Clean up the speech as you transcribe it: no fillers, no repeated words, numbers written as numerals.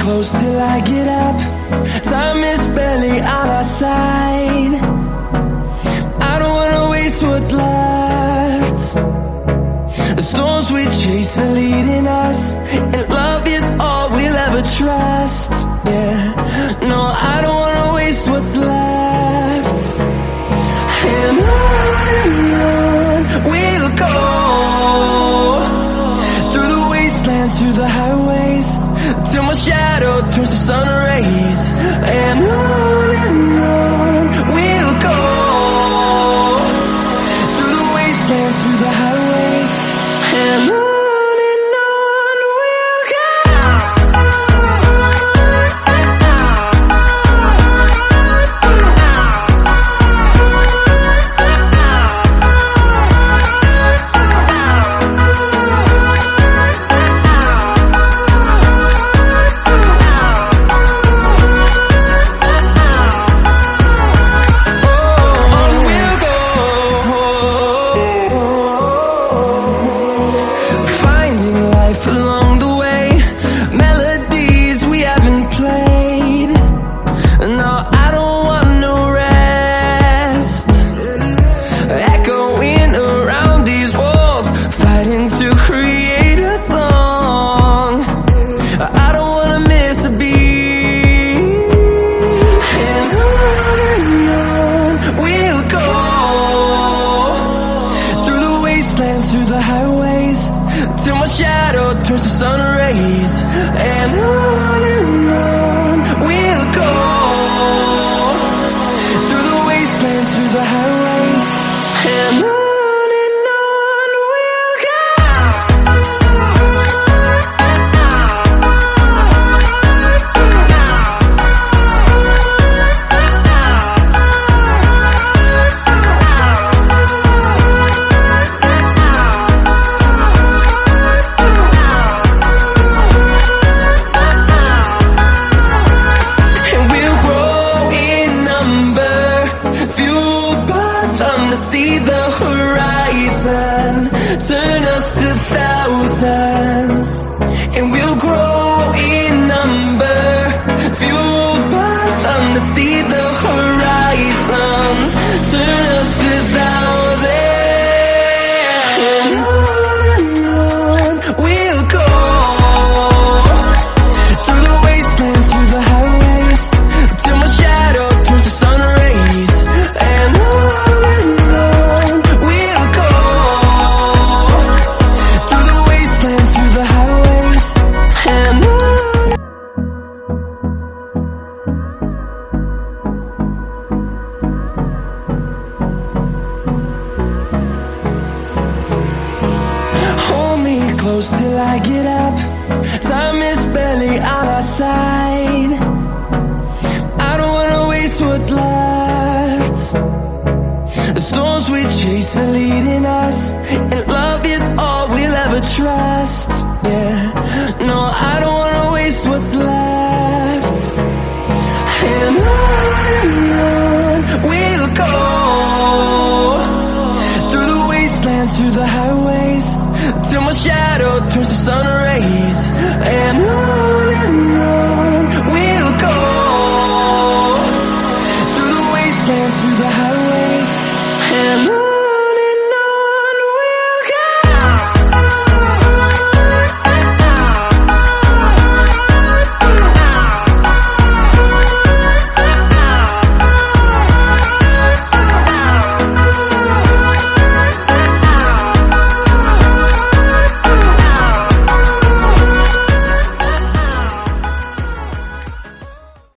close till I get up. Time is barely on our side. I don't wanna waste what's left. The storms we chase are leading us, and love is all we'll ever trust. Yeah, no, I don't wanna waste what's left. And on we'll go, through the wastelands, through the highways, till my shadow turns to sun rays. And on we'll go, through the wastelands, through the highways, and on we'll go. Through the highways, till my shadow turns to sun rays. And on we'll go, through the wastelands, through the highways, and on we'll go. See the horizon, turn us to thousands, and we'll grow in number, fueled by them to see the horizon, turn us to thousands. And on we'll go, through the wastelands, through the highways, till my shadow turns to sun rays. And close till I get up. Time is barely on our side. I don't wanna waste what's left. The storms we chase are leading us, and love is all we'll ever trust. Yeah, no, I don't wanna waste what's left. And on we'll go, through the wastelands, through the highways, till my shadow turns to sun